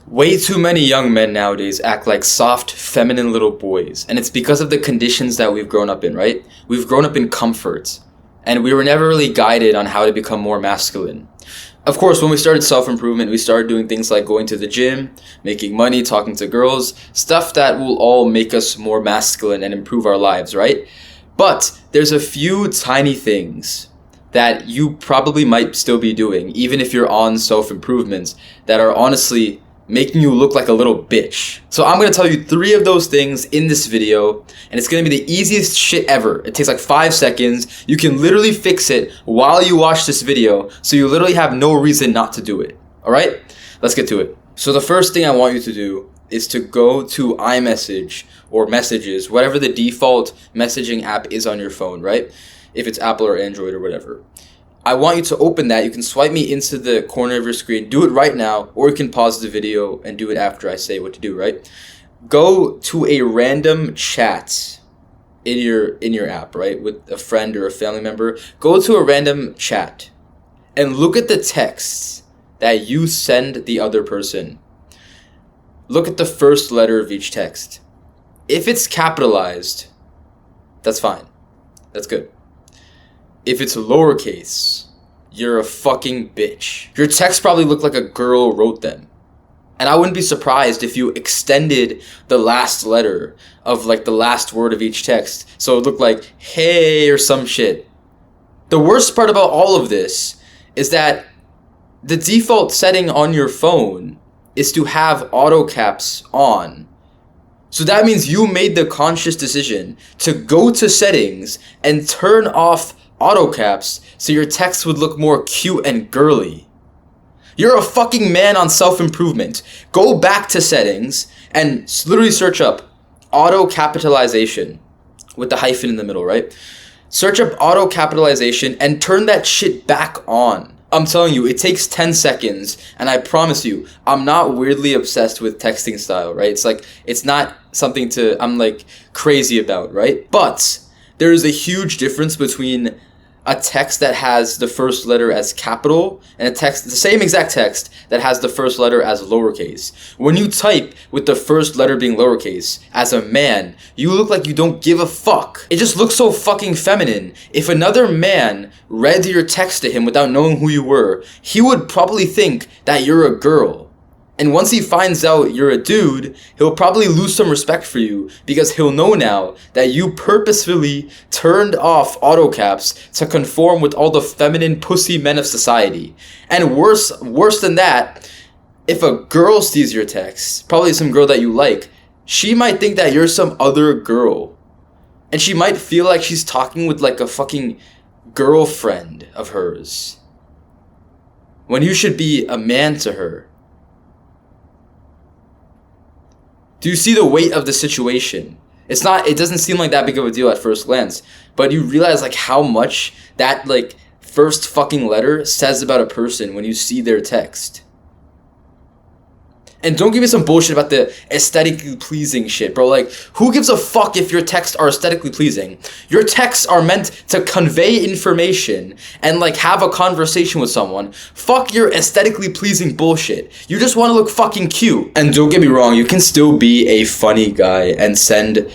Way too many young men nowadays act like soft, feminine little boys, and it's because of the conditions that we've grown up in, right? We've grown up in comfort, and we were never really guided on how to become more masculine. Of course, when we started self-improvement, we started doing things like going to the gym, making money, talking to girls, stuff that will all make us more masculine and improve our lives, right? But there's a few tiny things that you probably might still be doing, even if you're on self-improvement, that are honestly making you look like a little bitch. So I'm gonna tell you 3 of those things in this video, and it's gonna be the easiest shit ever. It takes like 5 seconds. You can literally fix it while you watch this video, so you literally have no reason not to do it. Alright? Let's get to it. So the first thing I want you to do is to go to iMessage or Messages, whatever the default messaging app is on your phone, right? If it's Apple or Android or whatever. I want you to open that. You can swipe me into the corner of your screen. Do it right now, or you can pause the video and do it after I say what to do, right? Go to a random chat in your app, right? With a friend or a family member. Go to a random chat and look at the texts that you send the other person. Look at the first letter of each text. If it's capitalized, that's fine. That's good. If it's lowercase, you're a fucking bitch. Your texts probably look like a girl wrote them. And I wouldn't be surprised if you extended the last letter of like the last word of each text, so it looked like hey or some shit. The worst part about all of this is that the default setting on your phone is to have auto caps on. So that means you made the conscious decision to go to settings and turn off auto caps so your text would look more cute and girly. You're a fucking man on self-improvement. Go back to settings and literally search up auto capitalization with the hyphen in the middle, right? Search up auto capitalization and turn that shit back on. I'm telling you, it takes 10 seconds, and I promise you, I'm not weirdly obsessed with texting style, right? It's not something I'm like crazy about, right? But there is a huge difference between a text that has the first letter as capital and the same exact text that has the first letter as lowercase. When you type with the first letter being lowercase as a man, you look like you don't give a fuck. It just looks so fucking feminine. If another man read your text to him without knowing who you were, he would probably think that you're a girl. And once he finds out you're a dude, he'll probably lose some respect for you because he'll know now that you purposefully turned off auto caps to conform with all the feminine pussy men of society. And worse than that, if a girl sees your text, probably some girl that you like, she might think that you're some other girl. And she might feel like she's talking with like a fucking girlfriend of hers, when you should be a man to her. Do you see the weight of the situation? It doesn't seem like that big of a deal at first glance, but you realize like how much that like first fucking letter says about a person when you see their text. And don't give me some bullshit about the aesthetically pleasing shit, bro. Like, who gives a fuck if your texts are aesthetically pleasing? Your texts are meant to convey information and, like, have a conversation with someone. Fuck your aesthetically pleasing bullshit. You just want to look fucking cute. And don't get me wrong, you can still be a funny guy and send,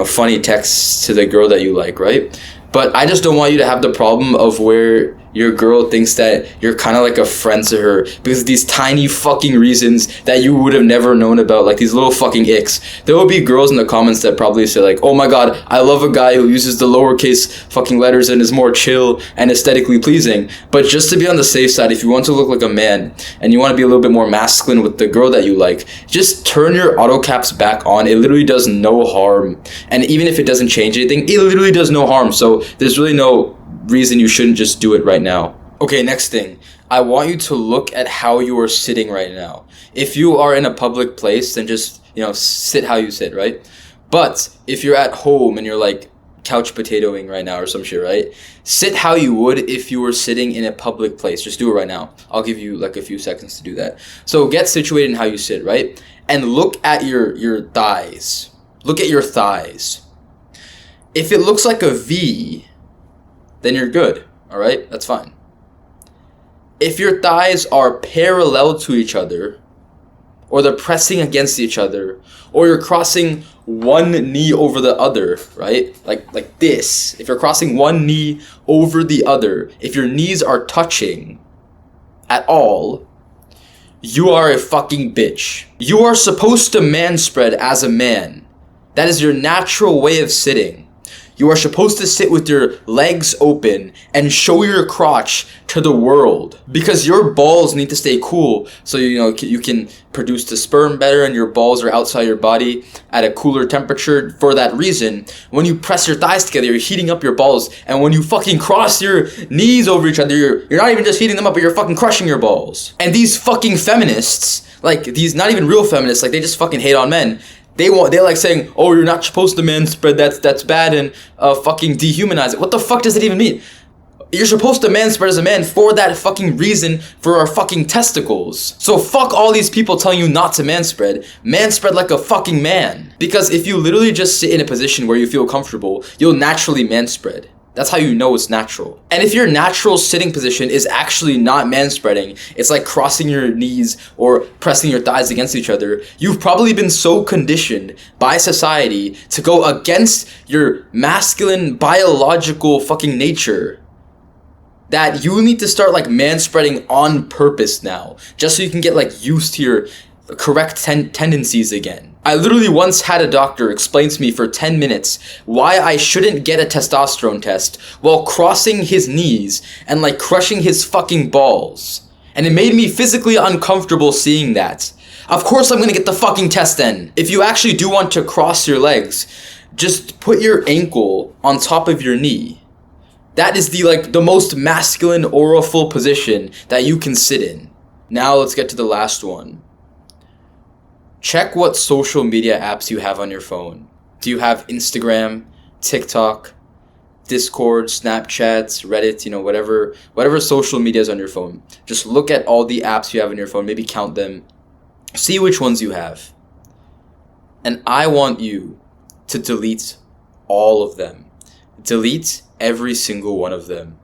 funny texts to the girl that you like, right? But I just don't want you to have the problem of where your girl thinks that you're kind of like a friend to her because of these tiny fucking reasons that you would have never known about, like these little fucking icks. There will be girls in the comments that probably say like, oh my god, I love a guy who uses the lowercase fucking letters and is more chill and aesthetically pleasing. But just to be on the safe side, if you want to look like a man and you want to be a little bit more masculine with the girl that you like, just turn your auto caps back on. It literally does no harm. And even if it doesn't change anything, it literally does no harm. So there's really no reason you shouldn't just do it right now. Okay, next thing. I want you to look at how you are sitting right now. If you are in a public place, then just, sit how you sit, right? But if you're at home and you're like couch potatoing right now or some shit, right? Sit how you would if you were sitting in a public place. Just do it right now. I'll give you like a few seconds to do that. So get situated in how you sit, right? And look at your thighs. Look at your thighs. If it looks like a V, then you're good, all right? That's fine. If your thighs are parallel to each other, or they're pressing against each other, or you're crossing one knee over the other, right? Like this. If you're crossing one knee over the other, if your knees are touching at all, you are a fucking bitch. You are supposed to manspread as a man. That is your natural way of sitting. You are supposed to sit with your legs open and show your crotch to the world, because your balls need to stay cool so you can produce the sperm better, and your balls are outside your body at a cooler temperature. For that reason, when you press your thighs together, you're heating up your balls, and when you fucking cross your knees over each other, you're not even just heating them up, but you're fucking crushing your balls. And these fucking feminists, like these not even real feminists, like they just fucking hate on men. They like saying, oh, you're not supposed to manspread, that's bad, and fucking dehumanize it. What the fuck does it even mean? You're supposed to manspread as a man for that fucking reason, for our fucking testicles. So fuck all these people telling you not to manspread. Manspread like a fucking man. Because if you literally just sit in a position where you feel comfortable, you'll naturally manspread. That's how you know it's natural. And if your natural sitting position is actually not manspreading, it's like crossing your knees or pressing your thighs against each other, you've probably been so conditioned by society to go against your masculine biological fucking nature that you need to start like manspreading on purpose now, just so you can get like used to your correct tendencies again. I literally once had a doctor explain to me for 10 minutes why I shouldn't get a testosterone test while crossing his knees and like crushing his fucking balls. And it made me physically uncomfortable seeing that. Of course I'm gonna get the fucking test then. If you actually do want to cross your legs, just put your ankle on top of your knee. That is the most masculine oral full position that you can sit in. Now let's get to the last one. Check what social media apps you have on your phone. Do you have Instagram, TikTok, Discord, Snapchat, Reddit, whatever social media is on your phone. Just look at all the apps you have on your phone, maybe count them, see which ones you have. And I want you to delete all of them. Delete every single one of them.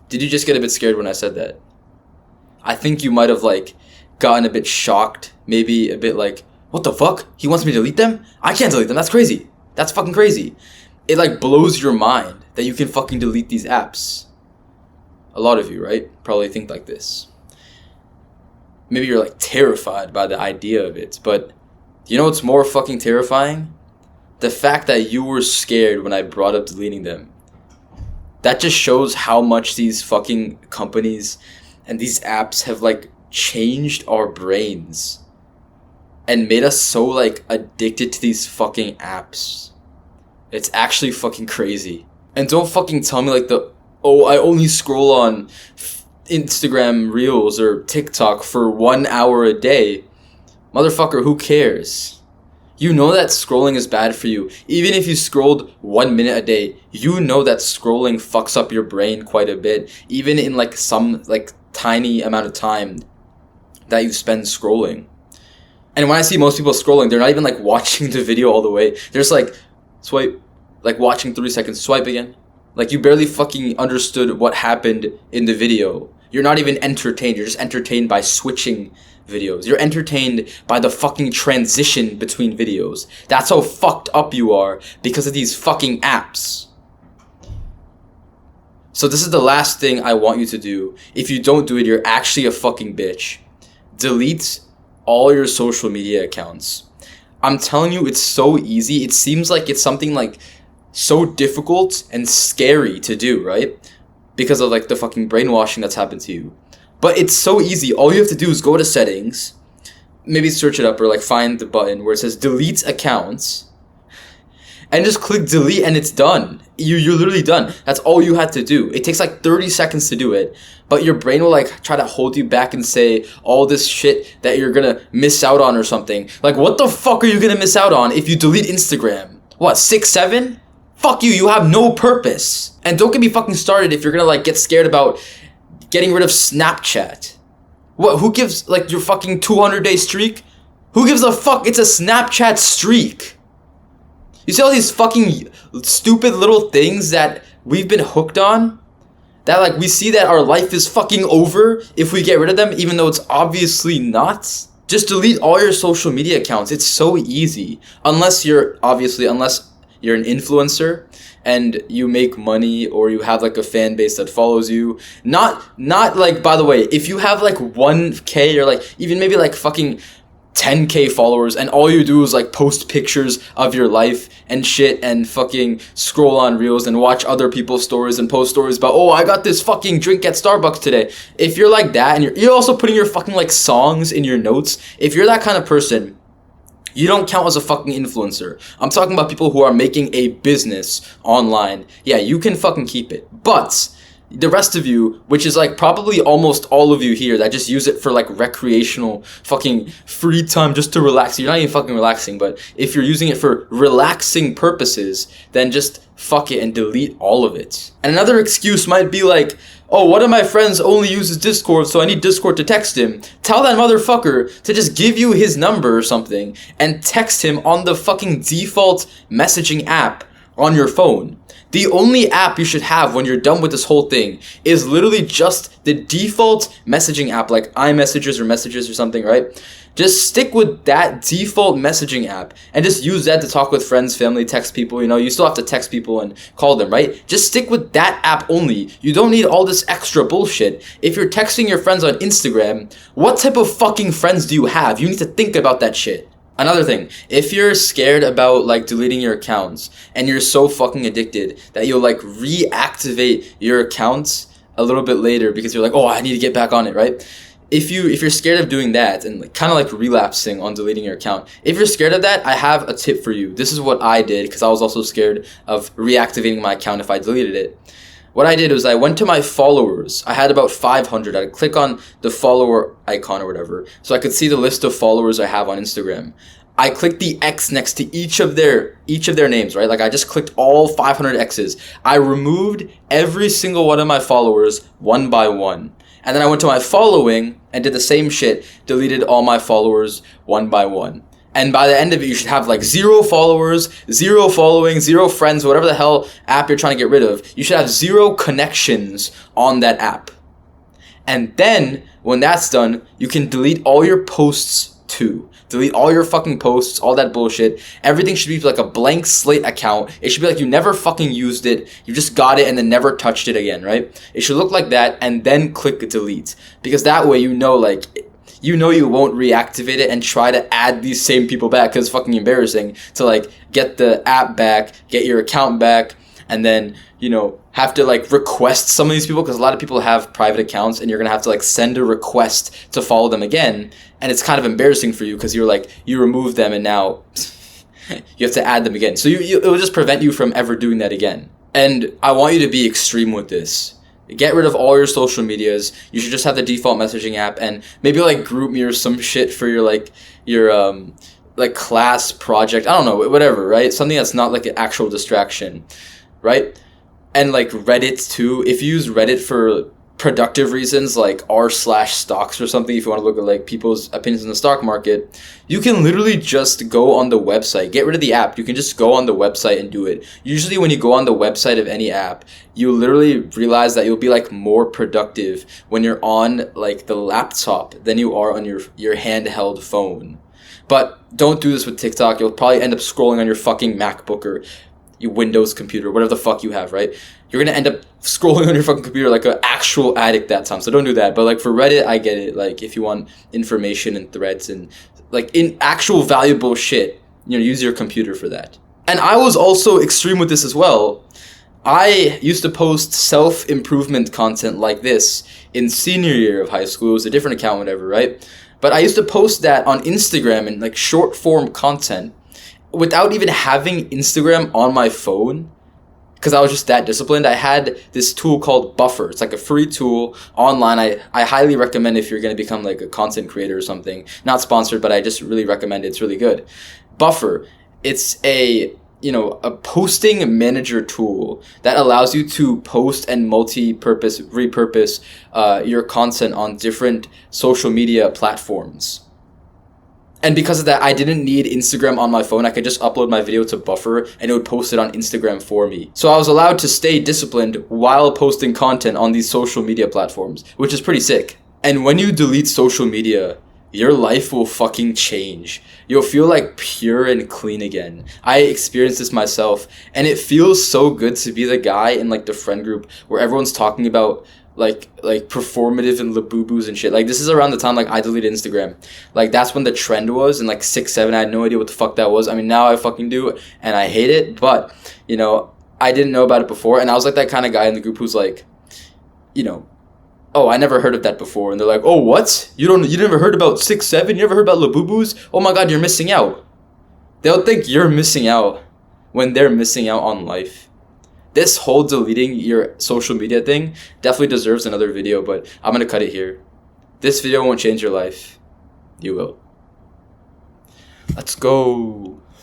Did you just get a bit scared when I said that? I think you might have gotten a bit shocked, maybe a bit like, what the fuck? He wants me to delete them? I can't delete them, that's crazy. That's fucking crazy. It blows your mind that you can fucking delete these apps. A lot of you, right? Probably think like this. Maybe you're terrified by the idea of it, but you know what's more fucking terrifying? The fact that you were scared when I brought up deleting them. That just shows how much these fucking companies and these apps have changed our brains and made us so addicted to these fucking apps. It's actually fucking crazy. And don't fucking tell me I only scroll on Instagram Reels or TikTok for 1 hour a day. Motherfucker, who cares? You know that scrolling is bad for you. Even if you scrolled 1 minute a day, you know that scrolling fucks up your brain quite a bit. Even in some tiny amount of time that you spend scrolling. And when I see most people scrolling, they're not even watching the video all the way. They're just swipe, watching 3 seconds, swipe again. You barely fucking understood what happened in the video. You're not even entertained. You're just entertained by switching videos. You're entertained by the fucking transition between videos. That's how fucked up you are because of these fucking apps. So this is the last thing I want you to do. If you don't do it, you're actually a fucking bitch. Delete all your social media accounts. I'm telling you, it's so easy. It seems like it's something so difficult and scary to do, right? Because of the fucking brainwashing that's happened to you. But it's so easy. All you have to do is go to settings, maybe search it up or find the button where it says delete accounts, and just click delete and it's done. You're literally done. That's all you had to do. It takes 30 seconds to do it, but your brain will try to hold you back and say all this shit that you're gonna miss out on or something. What the fuck are you gonna miss out on if you delete Instagram? What, 6, 7? Fuck you have no purpose. And don't get me fucking started if you're gonna get scared about getting rid of Snapchat. What, who gives your fucking 200-day streak? Who gives a fuck? It's a Snapchat streak. You see all these fucking stupid little things that we've been hooked on? that like we see that our life is fucking over if we get rid of them, even though it's obviously not. Just delete all your social media accounts. It's so easy. Unless you're an influencer and you make money, or you have like a fan base that follows you. Not like, by the way, if you have like 1K or like even maybe like fucking 10K followers and all you do is like post pictures of your life and shit and fucking scroll on reels and watch other people's stories and post stories about, oh, I got this fucking drink at Starbucks today. If you're like that and you're also putting your fucking like songs in your notes, if you're that kind of person, you don't count as a fucking influencer. I'm talking about people who are making a business online. Yeah, you can fucking keep it. But the rest of you, which is like probably almost all of you here that just use it for like recreational fucking free time just to relax. You're not even fucking relaxing, but if you're using it for relaxing purposes, then just fuck it and delete all of it. And another excuse might be like, oh, one of my friends only uses Discord, so I need Discord to text him. Tell that motherfucker to just give you his number or something and text him on the fucking default messaging app on your phone. The only app you should have when you're done with this whole thing is literally just the default messaging app, like iMessages or Messages or something, right? Just stick with that default messaging app and just use that to talk with friends, family, text people. You know, you still have to text people and call them, right? Just stick with that app only. You don't need all this extra bullshit. If you're texting your friends on Instagram, what type of fucking friends do you have? You need to think about that shit. Another thing, if you're scared about like deleting your accounts and you're so fucking addicted that you'll like reactivate your accounts a little bit later because you're like, oh, I need to get back on it, right? If you're scared of doing that and like, kind of like relapsing on deleting your account, if you're scared of that, I have a tip for you. This is what I did because I was also scared of reactivating my account if I deleted it. What I did was I went to my followers. I had about 500. I'd click on the follower icon or whatever so I could see the list of followers I have on Instagram. I clicked the X next to each of their names, right? Like I just clicked all 500 X's. I removed every single one of my followers one by one. And then I went to my following and did the same shit, deleted all my followers one by one. And by the end of it, you should have like 0 followers, 0 following, 0 friends, whatever the hell app you're trying to get rid of. You should have 0 connections on that app. And then when that's done, you can delete all your posts too. Delete all your fucking posts, all that bullshit. Everything should be like a blank slate account. It should be like you never fucking used it. You just got it and then never touched it again, right? It should look like that, and then click delete. Because that way you know you won't reactivate it and try to add these same people back, because it's fucking embarrassing to like get the app back, get your account back, and then, you know, have to like request some of these people, because a lot of people have private accounts and you're gonna have to like send a request to follow them again, and it's kind of embarrassing for you because you're like, you removed them and now you have to add them again. So it will just prevent you from ever doing that again. And I want you to be extreme with this. Get rid of all your social medias. You should just have the default messaging app and maybe like GroupMe or some shit for your like class project. I don't know, whatever, right? Something that's not like an actual distraction, right? And like Reddit too. If you use Reddit for productive reasons like r/stocks or something, if you want to look at like people's opinions in the stock market, you can literally just go on the website. Get rid of the app. You can just go on the website and do it. Usually when you go on the website of any app, you literally realize that you'll be like more productive when you're on like the laptop than you are on your handheld phone. But don't do this with TikTok. You'll probably end up scrolling on your fucking MacBook or your Windows computer, whatever the fuck you have, right? You're gonna end up scrolling on your fucking computer like an actual addict that time. So don't do that. But like for Reddit, I get it. Like if you want information and threads and like in actual valuable shit, you know, use your computer for that. And I was also extreme with this as well. I used to post self-improvement content like this in senior year of high school. It was a different account, whatever, right? But I used to post that on Instagram in like short form content without even having Instagram on my phone, because I was just that disciplined. I had this tool called Buffer. It's like a free tool online. I highly recommend if you're going to become like a content creator or something. Not sponsored, but I just really recommend it. It's really good. Buffer, it's a posting manager tool that allows you to post and repurpose your content on different social media platforms. And because of that, I didn't need Instagram on my phone. I could just upload my video to Buffer and it would post it on Instagram for me. So I was allowed to stay disciplined while posting content on these social media platforms, which is pretty sick. And when you delete social media, your life will fucking change. You'll feel like pure and clean again. I experienced this myself, and it feels so good to be the guy in like the friend group where everyone's talking about like performative and labubus and shit. Like this is around the time like I deleted Instagram. Like that's when the trend was in like 6, 7. I had no idea what the fuck that was. I mean now I fucking do and I hate it, but you know, I didn't know about it before, and I was like that kind of guy in the group who's like, you know, oh, I never heard of that before. And they're like, oh, what? You never heard about 6, 7? You never heard about labubus? Oh my god, you're missing out. They'll think you're missing out when they're missing out on life. This whole deleting your social media thing definitely deserves another video, but I'm gonna cut it here. This video won't change your life. You will. Let's go.